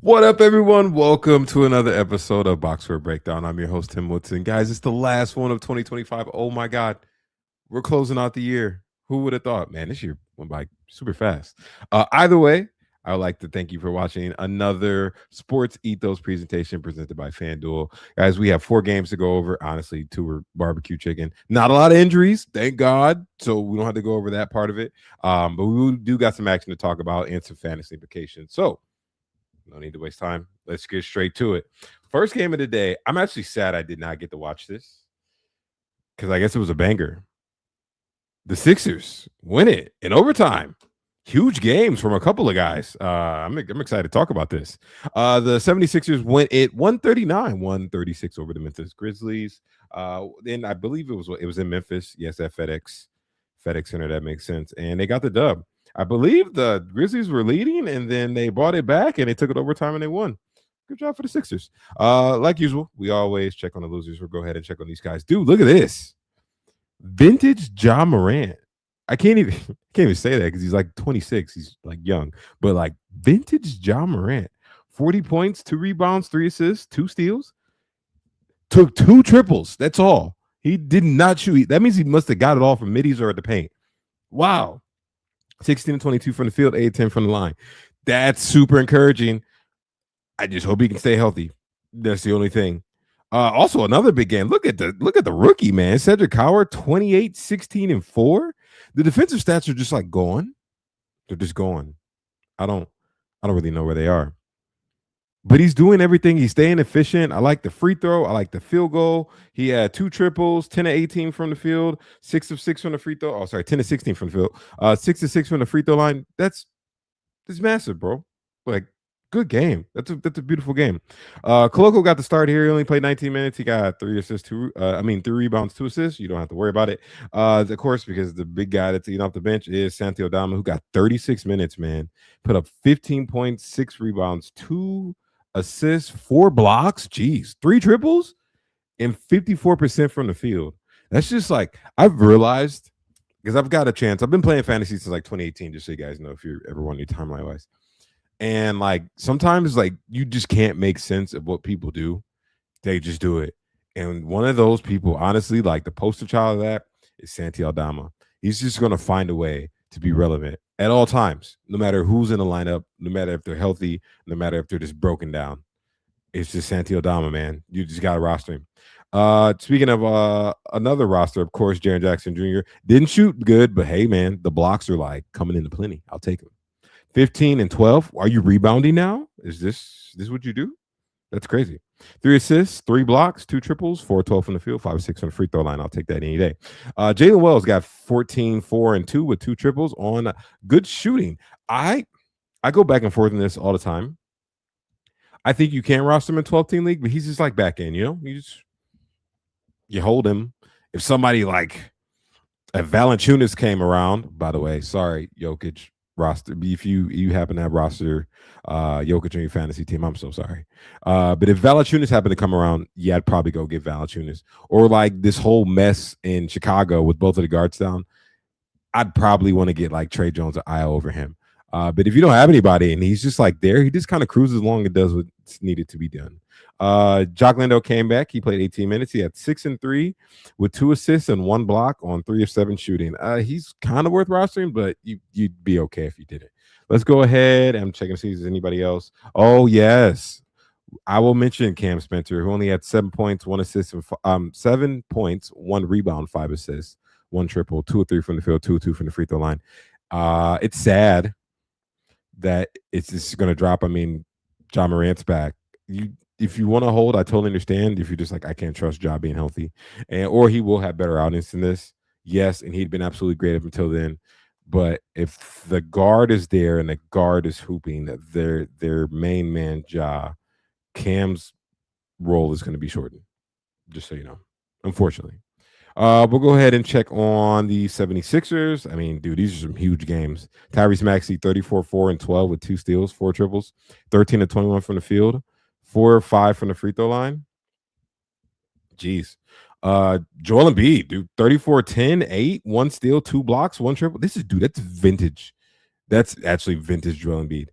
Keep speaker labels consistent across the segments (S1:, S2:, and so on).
S1: What up, everyone? Welcome to another episode of Box Score Breakdown. I'm your host, Tim Woodson. Guys, it's the last one of 2025. Oh my God, we're closing out the year. Who would have thought? Man, this year went by super fast. Either way, I would like to thank you for watching another Sports Ethos presentation presented by FanDuel. Guys, we have 4 games to go over. Honestly, 2 were barbecue chicken. Not a lot of injuries, thank God. So we don't have to go over that part of it. But we do got some action to talk about and some fantasy implications. So no need to waste time. Let's get straight to it. First game of the day. I'm actually sad I did not get to watch this because I guess it was a banger. The Sixers win it in overtime. Huge games from a couple of guys. I'm excited to talk about this. The 76ers went it 136 over the Memphis Grizzlies. Then I believe it was in Memphis. Yes, at FedEx Center. That makes sense. And they got the dub. I believe the Grizzlies were leading, and then they bought it back, and they took it overtime, and they won. Good job for the Sixers. Like usual, we always check on the losers. We'll go ahead and check on these guys. Dude, look at this. Vintage Ja Morant. I can't even say that because he's like 26. He's like young, but like vintage Ja Morant. 40 points, 2 rebounds, 3 assists, 2 steals. Took 2 triples. That's all. He did not shoot. That means he must have got it all from middies or at the paint. Wow. 16 and 22 from the field, 8-10 from the line. That's super encouraging. I just hope he can stay healthy. That's the only thing. Also, another big game. Look at the rookie, man. Cedric Howard, 28, 16, and 4. The defensive stats are just like going. They're just going. I don't really know where they are. But he's doing everything. He's staying efficient. I like the free throw. I like the field goal. He had 2 triples, 10 of 18 from the field, 6 of 6 from the free throw. Oh, sorry, 10 of 16 from the field. 6 of 6 from the free throw line. That's massive, bro. Like, good game. That's a beautiful game. Koloko got the start here. He only played 19 minutes. He got 3 assists, 3 rebounds, 2 assists. You don't have to worry about it. Of course, because the big guy that's eating off the bench is Santi Aldama, who got 36 minutes, man. Put up 15 points, 6 rebounds, 2 assists, 4 blocks. Jeez, 3 triples, and 54% from the field. That's just like, I've realized, because I've got a chance. I've been playing fantasy since like 2018, just so you guys know if you're ever wondering timeline wise. And like sometimes like you just can't make sense of what people do. They just do it. And one of those people, honestly, like the poster child of that is Santi Aldama. He's just going to find a way to be relevant at all times, no matter who's in the lineup, no matter if they're healthy, no matter if they're just broken down. It's just Santi Aldama, man. You just got to roster him. Speaking of another roster, of course, Jaren Jackson Jr. didn't shoot good, but hey, man, the blocks are like coming into plenty. I'll take them. 15 and 12. Are you rebounding now? Is this what you do? That's crazy. 3 assists, 3 blocks, 2 triples, 4 12 from the field, 5 6 on the free throw line. I'll take that any day. Jalen Wells got 14, 4, and 2 with 2 triples on good shooting. I go back and forth in this all the time. I think you can roster him in 12-team league, but he's just like back end, you know? You hold him. If somebody like if Valanciunas came around, by the way, sorry, Jokic roster. If you happen to have roster Jokic on your fantasy team, I'm so sorry. But if Valanciunas happened to come around, yeah, I'd probably go get Valanciunas. Or like this whole mess in Chicago with both of the guards down, I'd probably want to get like Trey Jones or Io over him. But if you don't have anybody and he's just like there, he just kind of cruises along and does what's needed to be done. Jock Lando came back. He played 18 minutes. He had 6 and 3 with 2 assists and 1 block on 3 of 7 shooting. He's kind of worth rostering, but you'd be okay if you did it. Let's go ahead. I'm checking to see if there's anybody else. Oh, yes. I will mention Cam Spencer, who only had 7 points, 1 assist, and 7 points, 1 rebound, 5 assists, 1 triple, 2 or 3 from the field, 2 or 2 from the free throw line. It's sad that it's just going to drop. I mean, Ja Morant's back. If you want to hold, I totally understand. If you're just like, I can't trust Ja being healthy, or he will have better outings than this. Yes, and he'd been absolutely great up until then. But if the guard is there and the guard is hooping, their main man Ja, Cam's role is going to be shortened. Just so you know, unfortunately. We'll go ahead and check on the 76ers. I mean, dude, these are some huge games. Tyrese Maxey, 34, 4, and 12 with 2 steals, 4 triples, 13 and 21 from the field, 4 or 5 from the free throw line. Jeez. Joel Embiid, dude, 34, 10, 8, 1 steal, 2 blocks, 1 triple. That's vintage. That's actually vintage Joel Embiid.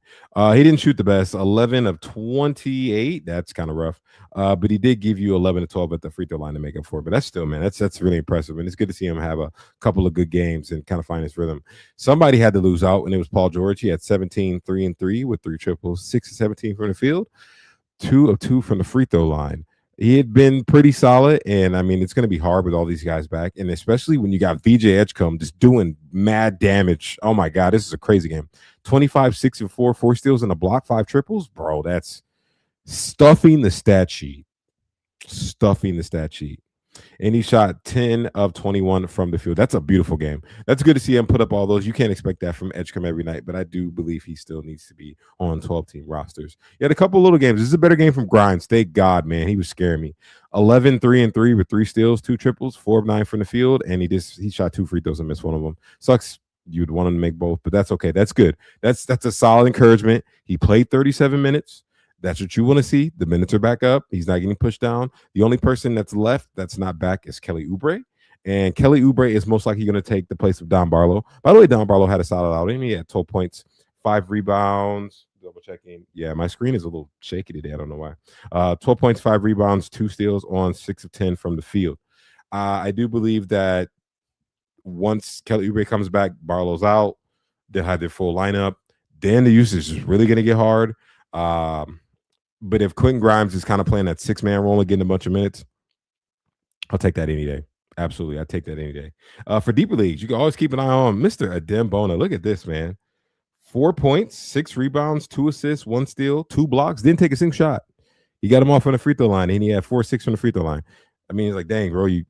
S1: He didn't shoot the best, 11 of 28. That's kind of rough. But he did give you 11 to 12 at the free throw line to make up for it. But that's still, man, that's really impressive. And it's good to see him have a couple of good games and kind of find his rhythm. Somebody had to lose out, and it was Paul George. He had 17, 3 and 3 with 3 triples, 6 of 17 from the field, 2 of 2 from the free throw line. He had been pretty solid, and I mean, it's going to be hard with all these guys back, and especially when you got VJ Edgecombe just doing mad damage. Oh my God, this is a crazy game. 25, 6 and 4, 4 steals and a block, 5 triples. Bro, that's stuffing the stat sheet. Stuffing the stat sheet. And he shot 10 of 21 from the field. That's a beautiful game. That's good to see him put up all those. You can't expect that from Edgecombe every night, but I do believe he still needs to be on 12-team rosters. He had a couple little games. This is a better game from Grimes. Thank God, man. He was scaring me. 11, 3 and 3 with 3 steals, 2 triples, 4 of 9 from the field, and he shot 2 free throws and missed one of them. Sucks. You'd want him to make both, but that's okay. That's good. That's a solid encouragement. He played 37 minutes. That's what you want to see. The minutes are back up. He's not getting pushed down. The only person that's left that's not back is Kelly Oubre. And Kelly Oubre is most likely going to take the place of Don Barlow. By the way, Don Barlow had a solid outing. He had 12 points, 5 rebounds. Double checking. Yeah, my screen is a little shaky today. I don't know why. 12 points, 5 rebounds, 2 steals on 6 of 10 from the field. I do believe that once Kelly Oubre comes back, Barlow's out. They'll have their full lineup. Then the usage is really going to get hard. But if Quentin Grimes is kind of playing that 6-man role and getting a bunch of minutes, I'll take that any day. Absolutely. I'd take that any day. For deeper leagues, you can always keep an eye on Mr. Adembona. Look at this, man. 4 points, 6 rebounds, 2 assists, 1 steal, 2 blocks. Didn't take a single shot. He got him off on the free throw line, and he had 4-6 from the free throw line. I mean, it's like, dang, bro, you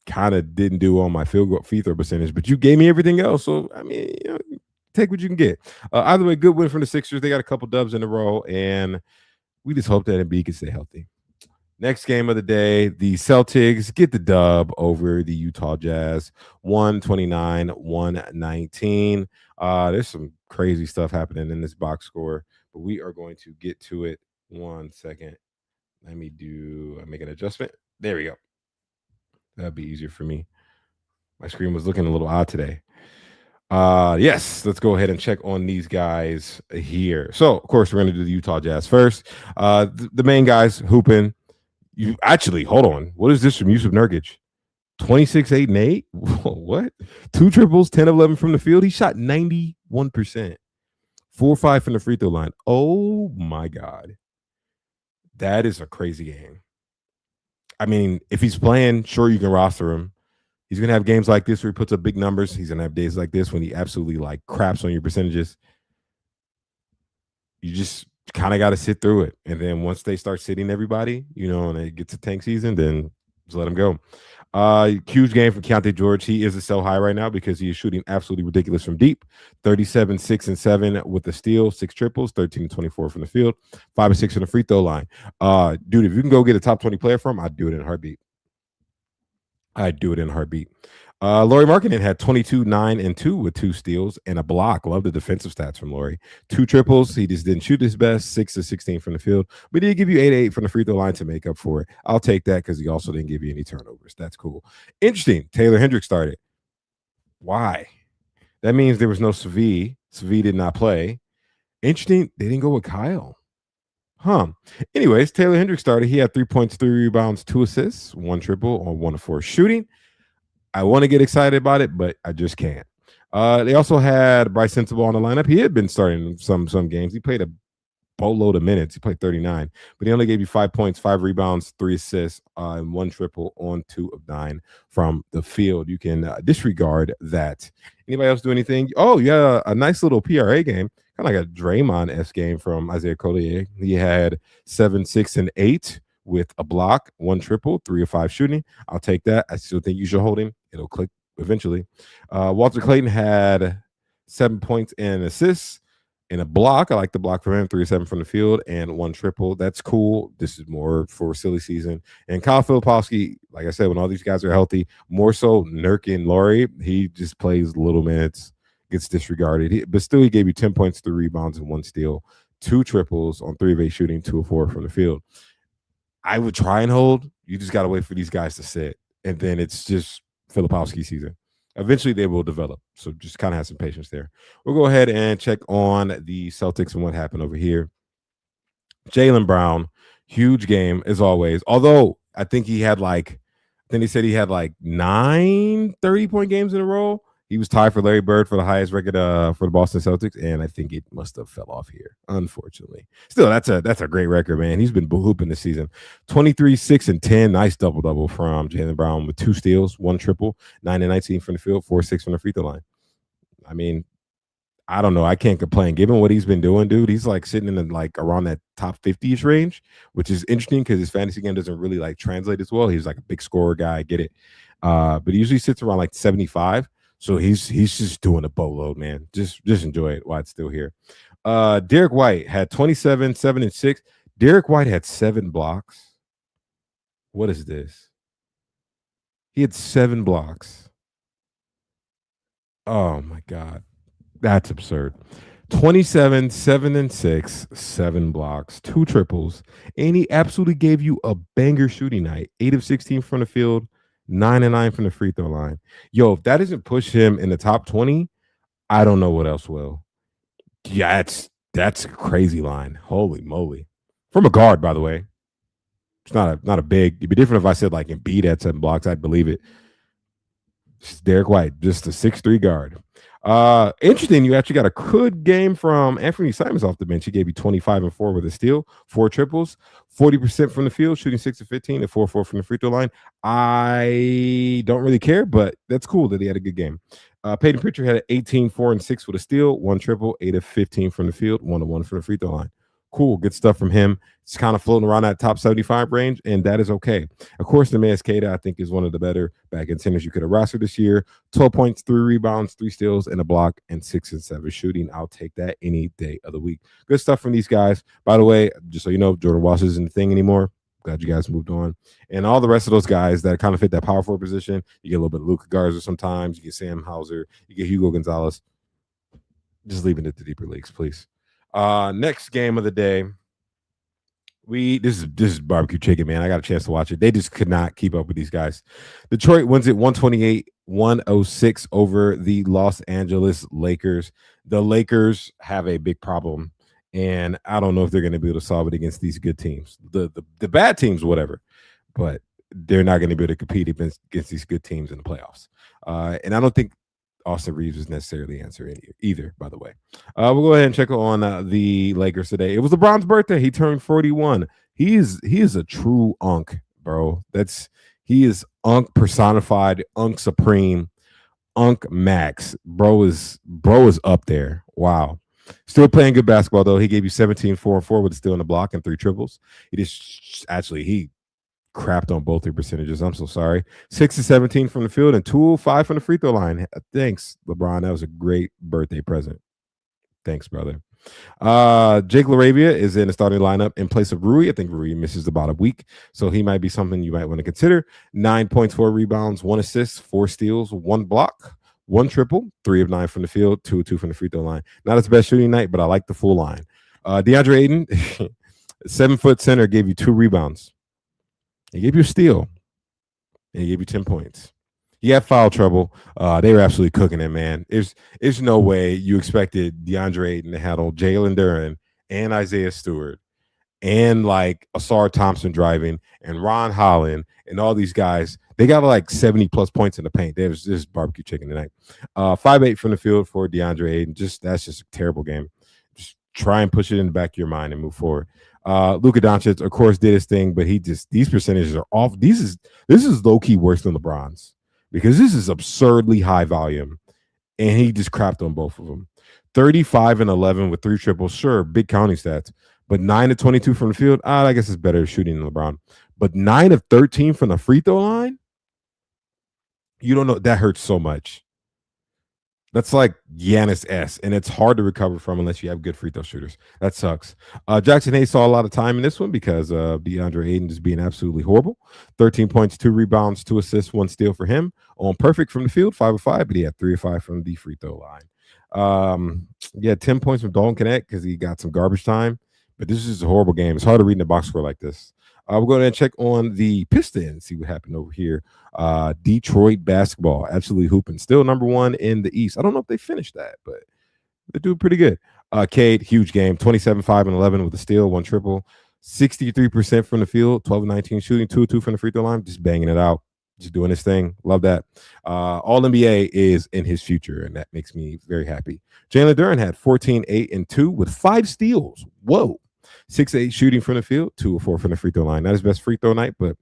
S1: kind of didn't do on my free throw percentage, but you gave me everything else. So, I mean, take what you can get. Either way, good win from the Sixers. They got a couple dubs in a row, and we just hope that Embiid can stay healthy. Next game of the day, the Celtics get the dub over the Utah Jazz, 129-119. There's some crazy stuff happening in this box score, but we are going to get to it. 1 second. Let me make an adjustment. There we go. That'd be easier for me. My screen was looking a little odd today. Yes, let's go ahead and check on these guys here. So, of course, we're going to do the Utah Jazz first. The main guys hooping. You actually, hold on. What is this from Yusuf Nurkic? 26, 8, and 8? What? 2 triples, 10 of 11 from the field. He shot 91%. 4-5 from the free throw line. Oh, my God. That is a crazy game. I mean, if he's playing, sure, you can roster him. He's going to have games like this where he puts up big numbers. He's going to have days like this when he absolutely like craps on your percentages. You just kind of got to sit through it. And then once they start sitting everybody, and it gets to tank season, then just let him go. Huge game from Keontae George. He is a sell high right now because he is shooting absolutely ridiculous from deep. 37, 6 and 7 with the steal, 6 triples, 13 and 24 from the field, 5 and 6 from the free throw line. Dude, if you can go get a top 20 player from him, I'd do it in a heartbeat. Lauri Markkanen had 22, 9 and 2 with 2 steals and a block. Love the defensive stats from Lauri. 2 triples. He just didn't shoot his best. 6 of 16 from the field, but he did give you 8-8 from the free throw line to make up for it. I'll take that because he also didn't give you any turnovers. That's cool. Interesting. Taylor Hendricks started. Why? That means there was no Svi. Svi did not play. Interesting. They didn't go with Kyle. Anyways, Taylor Hendricks started. He had 3 points, 3 rebounds, 2 assists, 1 triple on 1 of 4 shooting. I want to get excited about it, but I just can't. They also had Bryce Sensabaugh on the lineup. He had been starting some games. He played a boatload of minutes. He played 39, but he only gave you 5 points, 5 rebounds, 3 assists, and 1 triple on 2 of 9 from the field. You can disregard that. Anybody else do anything? Oh, yeah, a nice little PRA game. Kind of like a Draymond-esque game from Isaiah Collier. He had 7, 6, and 8 with a block, 1 triple, 3 of 5 shooting. I'll take that. I still think you should hold him. It'll click eventually. Walter Clayton had 7 points and assists and a block. I like the block from him, 3 of 7 from the field and 1 triple. That's cool. This is more for silly season. And Kyle Filipowski, like I said, when all these guys are healthy, more so Nurk and Lauri, he just plays little minutes, gets disregarded. But still, he gave you 10 points, 3 rebounds, and 1 steal, 2 triples on 3 of 8 shooting, 2 of 4 from the field. I would try and hold. You just got to wait for these guys to sit. And then it's just Filipowski season. Eventually, they will develop. So just kind of have some patience there. We'll go ahead and check on the Celtics and what happened over here. Jaylen Brown, huge game as always. Although I think he had like, then he said he had like 9 30-point games in a row. He was tied for Larry Bird for the highest record for the Boston Celtics, and I think it must have fell off here, unfortunately. Still, that's a great record, man. He's been hooping this season. 23, 6, and 10. Nice double-double from Jaylen Brown with 2 steals, 1 triple, 9 and 19 from the field, 4 6 from the free throw line. I mean, I don't know. I can't complain. Given what he's been doing, dude, he's like sitting in the, like around that top 50-ish range, which is interesting because his fantasy game doesn't really like translate as well. He's like a big scorer guy, I get it. But he usually sits around like 75. So he's just doing a boatload, man. Just enjoy it while it's still here. Derek White had 27, 7, and 6. Derek White had 7 blocks. What is this? He had 7 blocks. Oh my God. That's absurd. 27, 7 and 6, 7 blocks, 2 triples, and he absolutely gave you a banger shooting night. 8 of 16 from the field, 9 and 9 from the free throw line. Yo, if that doesn't push him in the top 20, I don't know what else will. Yeah, that's a crazy line. Holy moly. From a guard, by the way. It's not a big. It'd be different if I said like Embiid had 7 blocks. I'd believe it. It's Derek White, just a 6'3" guard. Interesting. You actually got a good game from Anthony Simons off the bench. He gave you 25 and 4 with a steal, 4 triples, 40% from the field, shooting 6 of 15, and 4-4 from the free throw line. I don't really care, but that's cool that he had a good game. Peyton Pritchard had 18, 4 and 6 with a steal, 1 triple, 8 of 15 from the field, 1-1 from the free throw line. Cool, good stuff from him. It's kind of floating around that top 75 range, and that is okay. Of course, the Queta, I think, is one of the better back-end centers you could have rostered this year. 12 points, 3 rebounds, 3 steals, and a block, and 6 and 7 shooting. I'll take that any day of the week. Good stuff from these guys. By the way, just so you know, Jordan Walsh isn't the thing anymore. Glad you guys moved on. And all the rest of those guys that kind of fit that power forward position, you get a little bit of Luka Garza sometimes, you get Sam Hauser, you get Hugo Gonzalez. Just leaving it to deeper leagues, please. Next game of the day. This is barbecue chicken, man. I got a chance to watch it. They just could not keep up with these guys. Detroit wins it 128-106 over the Los Angeles Lakers. The Lakers have a big problem, and I don't know if they're going to be able to solve it against these good teams. The bad teams, whatever, but they're not going to be able to compete against these good teams in the playoffs. And I don't think Austin Reeves is necessarily answering either, by the way. We'll go ahead and check on the Lakers today. It was LeBron's birthday. He turned 41. He is a true unk, bro. He is unk personified, unk supreme, unk max. Bro is up there. Wow. Still playing good basketball, though. He gave you 17, 4 and 4 with a steal in the block and 3 triples. He crapped on both their percentages. I'm so sorry. 6 of 17 from the field and 2 of 5 from the free throw line. Thanks, LeBron. That was a great birthday present. Thanks, brother. Jake LaRavia is in the starting lineup in place of Rui. I think Rui misses about a week, so he might be something you might want to consider. 9 points, 4 rebounds, 1 assist, 4 steals, 1 block, 1 triple, 3 of 9 from the field, 2 of 2 from the free throw line. Not his best shooting night, but I like the full line. DeAndre Ayton, 7-foot center, gave you 2 rebounds. He gave you a steal. And he gave you 10 points. He had foul trouble. They were absolutely cooking it, man. There's no way you expected DeAndre Ayton to handle Jalen Duren and Isaiah Stewart and like Asar Thompson driving and Ron Holland and all these guys. They got like 70-plus points in the paint. They was just barbecue chicken tonight. 5-8 from the field for DeAndre Ayton. That's just a terrible game. Just try and push it in the back of your mind and move forward. Luka Doncic, of course, did his thing, but these percentages are off. This is low-key worse than LeBron's because this is absurdly high volume, and he just crapped on both of them. 35 and 11 with 3 triples, sure, big counting stats, but 9 of 22 from the field, I guess it's better shooting than LeBron. But 9 of 13 from the free throw line, you don't know, that hurts so much. That's like Giannis S, and it's hard to recover from unless you have good free throw shooters. That sucks. Jackson Hayes saw a lot of time in this one because DeAndre Ayton is being absolutely horrible. 13 points, 2 rebounds, 2 assists, 1 steal for him. On perfect from the field, 5 of 5, but he had 3 of 5 from the free throw line. 10 points from Dalton Connect because he got some garbage time. But this is a horrible game. It's hard to read in the box score like this. We'll go ahead and check on the Pistons, see what happened over here. Detroit basketball, absolutely hooping. Still number one in the East. I don't know if they finished that, but they're doing pretty good. Cade, huge game, 27, 5, and 11 with a steal, one triple, 63% from the field, 12 and 19 shooting, 2 2 from the free throw line, just banging it out, just doing his thing. Love that. All NBA is in his future, and that makes me very happy. Jalen Duren had 14, 8, and 2 with 5 steals. Whoa. 6-8 shooting from the field, 2 or 4 from the free throw line. Not his best free throw night, but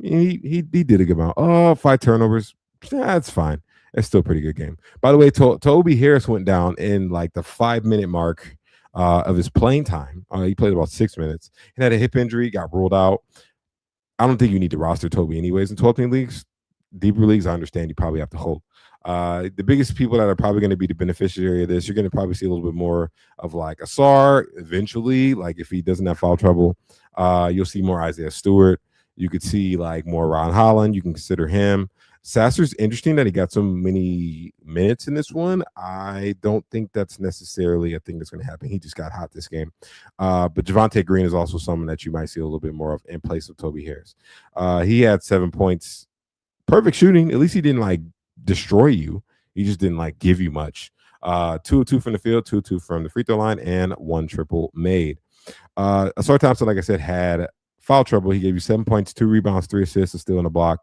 S1: he did a good amount. Oh, 5 turnovers. That's fine. It's still a pretty good game. By the way, Toby Harris went down in like the 5-minute mark of his playing time. He played about 6 minutes. He had a hip injury, got ruled out. I don't think you need to roster Toby anyways in 12-team leagues. Deeper leagues, I understand you probably have to hold. The biggest people that are probably going to be the beneficiary of this, you're going to probably see a little bit more of like Asar eventually. Like if he doesn't have foul trouble, you'll see more Isaiah Stewart. You could see like more Ron Holland. You can consider him. Sasser's interesting that he got so many minutes in this one. I don't think that's necessarily a thing that's going to happen. He just got hot this game. But Javonte Green is also someone that you might see a little bit more of in place of Toby Harris. He had 7 points. Perfect shooting. At least he didn't like destroy you. He just didn't like give you much. 2-2 from the field, 2-2 from the free throw line, and 1 triple made. Asar Thompson, like I said, had foul trouble. He gave you 7 points, 2 rebounds, 3 assists, and still in the block.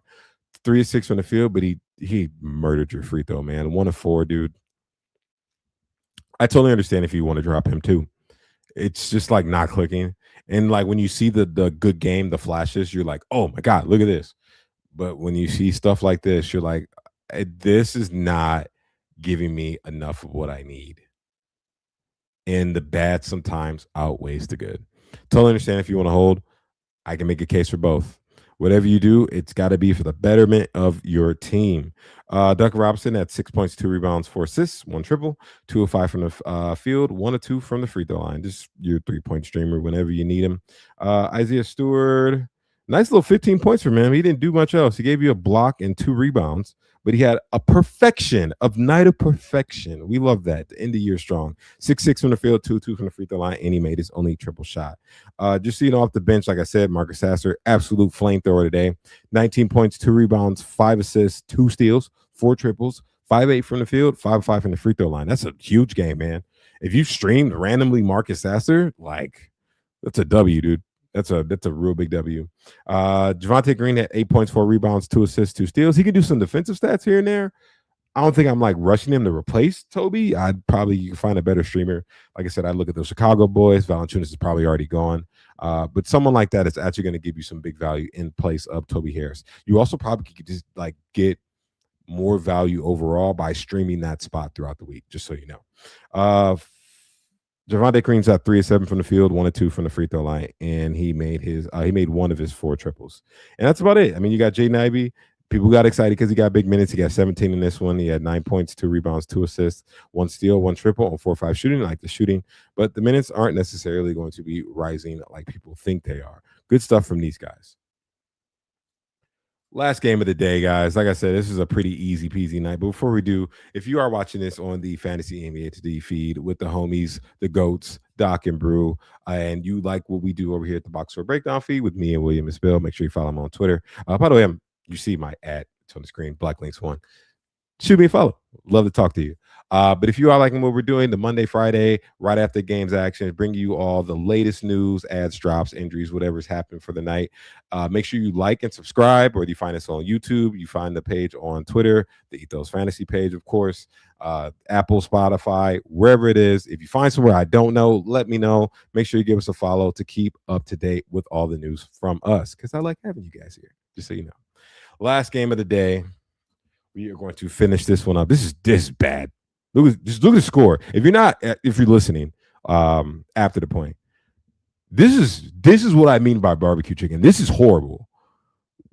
S1: 3 of 6 from the field, but he murdered your free throw, man. 1 of 4, dude. I totally understand if you want to drop him too. It's just like not clicking. And like when you see the good game, the flashes, you're like, oh my God, look at this. But when you see stuff like this, you're like, this is not giving me enough of what I need. And the bad sometimes outweighs the good. Totally understand if you want to hold. I can make a case for both. Whatever you do, it's got to be for the betterment of your team. Duncan Robinson had 6 points, 2 rebounds, 4 assists, 1 triple, 2 of 5 from the field, 1 of 2 from the free throw line. Just your 3-point streamer whenever you need him. Isaiah Stewart, nice little 15 points from him. He didn't do much else. He gave you a block and 2 rebounds, but he had a night of perfection. We love that. The end of year strong. 6-6 from the field, 2-2 from the free throw line, and he made his only triple shot. Just so you know, off the bench, like I said, Marcus Sasser, absolute flamethrower today. 19 points, 2 rebounds, 5 assists, 2 steals, 4 triples, 5-8 from the field, 5-5 from the free throw line. That's a huge game, man. If you streamed randomly Marcus Sasser, like that's a W, dude. That's a real big W. Javonte Green had 8 points, 4 rebounds, 2 assists, 2 steals. He can do some defensive stats here and there. I don't think I'm like rushing him to replace Toby. I'd probably find a better streamer. Like I said, I look at those Chicago boys. Valanciunas is probably already gone. But someone like that is actually going to give you some big value in place of Toby Harris. You also probably could just like get more value overall by streaming that spot throughout the week, just so you know. Javonte Green's at 3 of 7 from the field, 1 of 2 from the free throw line, and he made 1 of his 4 triples. And that's about it. I mean, you got Jaden Ivey. People got excited because he got big minutes. He got 17 in this one. He had 9 points, 2 rebounds, 2 assists, 1 steal, 1 triple on 4-5 shooting. I like the shooting, but the minutes aren't necessarily going to be rising like people think they are. Good stuff from these guys. Last game of the day, guys. Like I said, this is a pretty easy peasy night. But before we do, if you are watching this on the Fantasy NBA Today feed with the homies, the GOATs, Doc and Brew, and you like what we do over here at the Box Score Breakdown feed with me and William and Bill, make sure you follow him on Twitter. By the way, you see my ad on the screen, Black Links 1. Shoot me a follow. Love to talk to you. But if you are liking what we're doing, the Monday, Friday, right after games action, bring you all the latest news, ads, drops, injuries, whatever's happened for the night. Make sure you like and subscribe, whether you find us on YouTube, you find the page on Twitter, the Ethos Fantasy page, of course, Apple, Spotify, wherever it is. If you find somewhere I don't know, let me know. Make sure you give us a follow to keep up to date with all the news from us, because I like having you guys here, just so you know. Last game of the day. We are going to finish this one up. This is bad. Just look at the score. If you're listening, after the point, this is what I mean by barbecue chicken. This is horrible.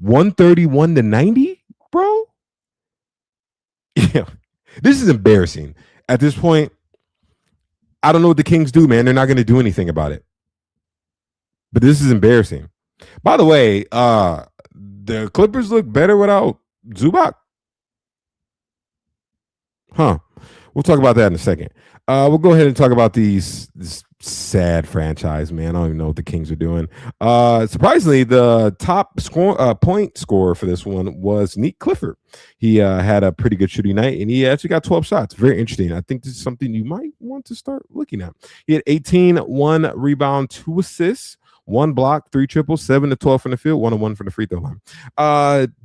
S1: 131-90, bro. Yeah, this is embarrassing. At this point, I don't know what the Kings do, man. They're not going to do anything about it. But this is embarrassing. By the way, the Clippers look better without Zubac. Huh. We'll talk about that in a second. We'll go ahead and talk about this sad franchise, man. I don't even know what the Kings are doing. Surprisingly, the top point scorer for this one was Nick Clifford. He had a pretty good shooting night, and he actually got 12 shots. Very interesting. I think this is something you might want to start looking at. He had 18, 1 rebound, 2 assists, 1 block, 3 triples, 7 to 12 from the field, 1 and 1 from the free throw line.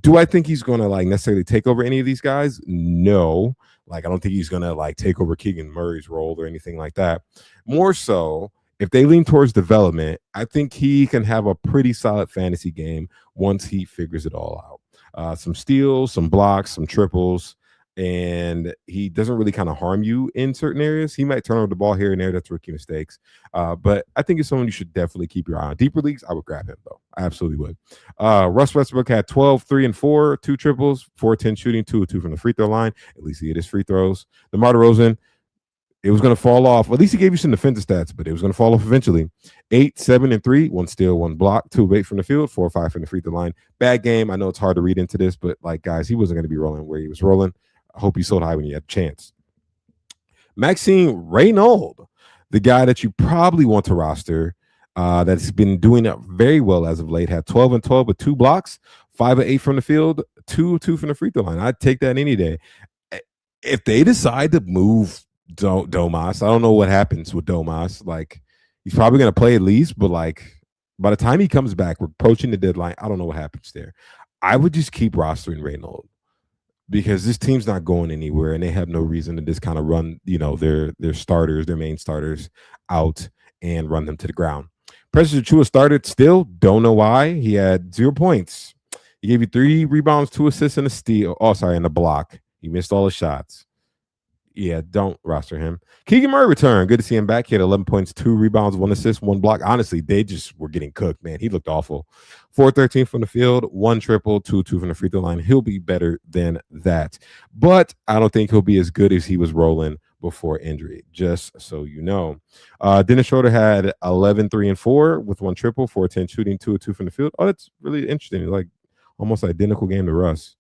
S1: Do I think he's going to like necessarily take over any of these guys? No. Like, I don't think he's going to like take over Keegan Murray's role or anything like that. More so, if they lean towards development, I think he can have a pretty solid fantasy game once he figures it all out. Some steals, some blocks, some triples, and he doesn't really kind of harm you in certain areas. He might turn over the ball here and there. That's rookie mistakes. But I think it's someone you should definitely keep your eye on. Deeper leagues, I would grab him, though. I absolutely would. Russ Westbrook had 12, 3 and 4, 2 triples, 4-10 shooting, 2 2 from the free throw line. At least he hit his free throws. DeMar DeRozan, it was going to fall off. At least he gave you some defensive stats, but it was going to fall off eventually. 8, 7 and 3, 1 steal, 1 block, 2 of 8 from the field, 4 or 5 from the free throw line. Bad game. I know it's hard to read into this, but like, guys, he wasn't going to be rolling where he was rolling. I hope he sold high when he had a chance. Maxime Reynaud, the guy that you probably want to roster, that's been doing it very well as of late, had 12 and 12 with 2 blocks, 5 of 8 from the field, 2 from the free throw line. I'd take that any day. If they decide to move Domas, I don't know what happens with Domas. Like, he's probably going to play at least, but like by the time he comes back, we're approaching the deadline. I don't know what happens there. I would just keep rostering Reynaud, because this team's not going anywhere, and they have no reason to just kind of run, their starters, their main starters out and run them to the ground. Precious Achiuwa started still. Don't know why. He had 0 points. He gave you 3 rebounds, 2 assists, and a steal. Oh, sorry, and a block. He missed all the shots. Yeah, don't roster him. Keegan Murray returned. Good to see him back. He had 11 points, 2 rebounds, 1 assist, 1 block. Honestly, they just were getting cooked, man. He looked awful. 4-13 from the field, 1 triple, 2 from the free throw line. He'll be better than that. But I don't think he'll be as good as he was rolling before injury, just so you know. Dennis Schroeder had 11, 3 and 4 with 1 triple, 4-10 shooting, 2 from the field. Oh, that's really interesting. Like, almost identical game to Russ.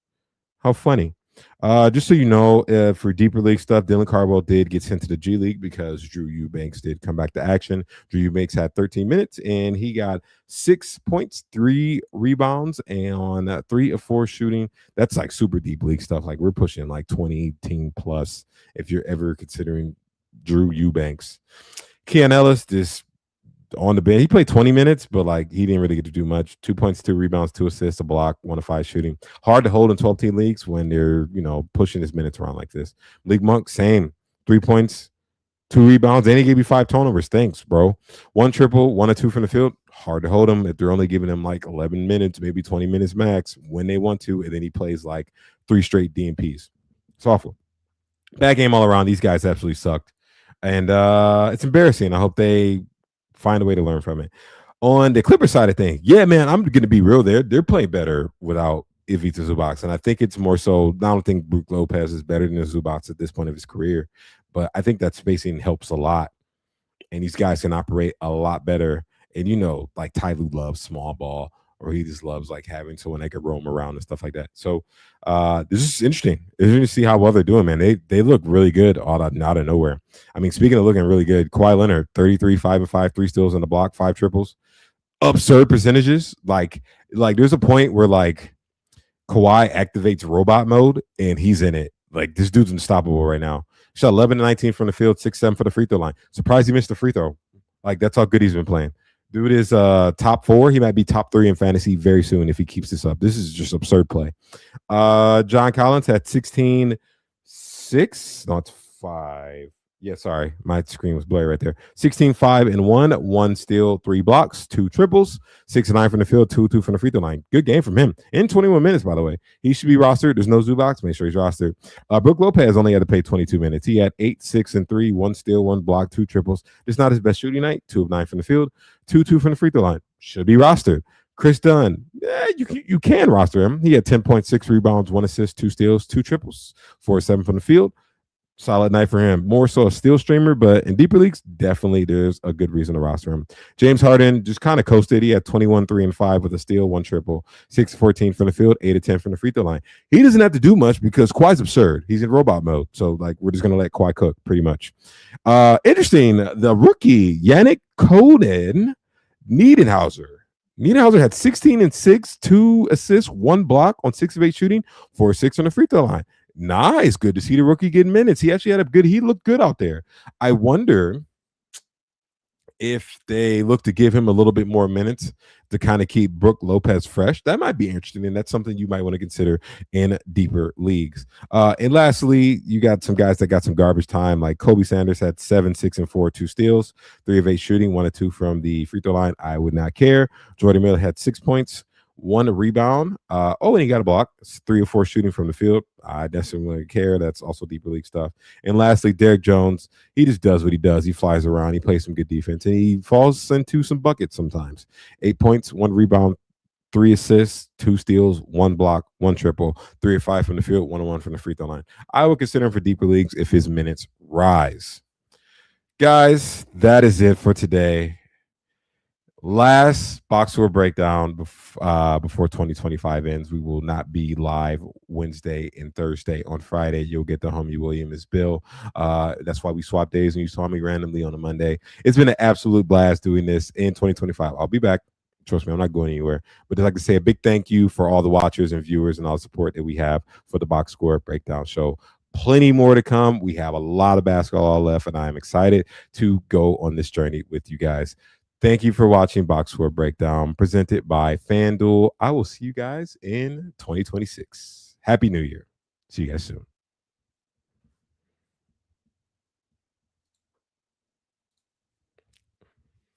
S1: How funny. Just so you know, for deeper league stuff, Dylan Cardwell did get sent to the G League because Drew Eubanks did come back to action. Drew Eubanks had 13 minutes and he got 6 points, 3 rebounds, and on 3 of 4 shooting. That's like super deep league stuff. Like, we're pushing like 20 team plus if you're ever considering Drew Eubanks. Keon Ellis just on the bench. He played 20 minutes, but like, he didn't really get to do much. 2 points, 2 rebounds, 2 assists, a block, 1 of 5 shooting. Hard to hold in 12-team leagues when they're, pushing his minutes around like this. League Monk, same. 3 points, 2 rebounds, and he gave you 5 turnovers. Thanks, bro. 1 triple, 1 or 2 from the field. Hard to hold him if they're only giving him like 11 minutes, maybe 20 minutes max when they want to, and then he plays like 3 straight DNPs. It's awful. Bad game all around. These guys absolutely sucked. And it's embarrassing. I hope they find a way to learn from it. On the Clipper side of things, yeah, man, I'm going to be real there. They're playing better without Ivica Zubac. And I think it's more so, I don't think Brook Lopez is better than Zubac at this point of his career, but I think that spacing helps a lot. And these guys can operate a lot better. And, like Ty Lue loves small ball, or he just loves like having someone that can roam around and stuff like that. So this is interesting. It's interesting to see how well they're doing, man. They look really good out of nowhere. I mean, speaking of looking really good, Kawhi Leonard, 33, 5 and 5, 3 steals on the block, 5 triples. Absurd percentages. Like there's a point where like Kawhi activates robot mode and he's in it. Like, this dude's unstoppable right now. Shot 11 to 19 from the field, 6-7 for the free throw line. Surprised he missed the free throw. Like, that's how good he's been playing. Dude is top 4. He might be top 3 in fantasy very soon if he keeps this up. This is just absurd play. John Collins had 16-6. No, it's 5. Yeah, sorry. My screen was blurry right there. 16-5 and 1. 1 steal, 3 blocks, 2 triples, 6 and 9 from the field, 2 from the free throw line. Good game from him. In 21 minutes, by the way. He should be rostered. There's no Zubac. Make sure he's rostered. Brook Lopez only had to play 22 minutes. He had 8, 6 and 3, 1 steal, 1 block, 2 triples. It's not his best shooting night. 2 of 9 from the field, 2 from the free throw line. Should be rostered. Chris Dunn, you can roster him. He had 10.6 rebounds, 1 assist, 2 steals, 2 triples, 4 7 from the field. Solid night for him. More so a steal streamer, but in deeper leagues, definitely there's a good reason to roster him. James Harden just kind of coasted. He had 21, 3, and 5 with a steal, 1 triple, 6 to 14 from the field, 8 to 10 from the free throw line. He doesn't have to do much because Kawhi's absurd. He's in robot mode. So, like, we're just going to let Kawhi cook pretty much. Interesting. The rookie, Yannick Coden Niedenhauser. Niedenhauser had 16 and 6, 2 assists, 1 block on 6 of 8 shooting, 4 6 on the free throw line. Nice. Good to see the rookie getting minutes. He actually he looked good out there. I wonder if they look to give him a little bit more minutes to kind of keep Brook Lopez fresh. That might be interesting, and that's something you might want to consider in deeper leagues. And lastly, you got some guys that got some garbage time, like Kobe Sanders had 7, 6, and 4, 2 steals, 3 of 8 shooting, 1 of 2 from the free throw line. I would not care. Jordan Miller had 6 points, 1 rebound. And he got a block. It's 3 or 4 shooting from the field. I definitely wouldn't care. That's also deeper league stuff. And lastly, Derrick Jones. He just does what he does. He flies around. He plays some good defense, and he falls into some buckets sometimes. 8 points, 1 rebound, 3 assists, 2 steals, 1 block, 1 triple, 3 or 5 from the field, 1 or 1 from the free throw line. I would consider him for deeper leagues if his minutes rise. Guys, that is it for today. Last box score breakdown before 2025 ends. We will not be live Wednesday and Thursday. On Friday, you'll get the Homie Williams bill. That's why we swap days and you saw me randomly on a Monday. It's been an absolute blast doing this in 2025. I'll be back. Trust me, I'm not going anywhere. But I'd like to say a big thank you for all the watchers and viewers and all the support that we have for the box score breakdown show. Plenty more to come. We have a lot of basketball left, and I am excited to go on this journey with you guys. Thank you for watching Box Score Breakdown presented by FanDuel. I will see you guys in 2026. Happy New Year. See you guys soon.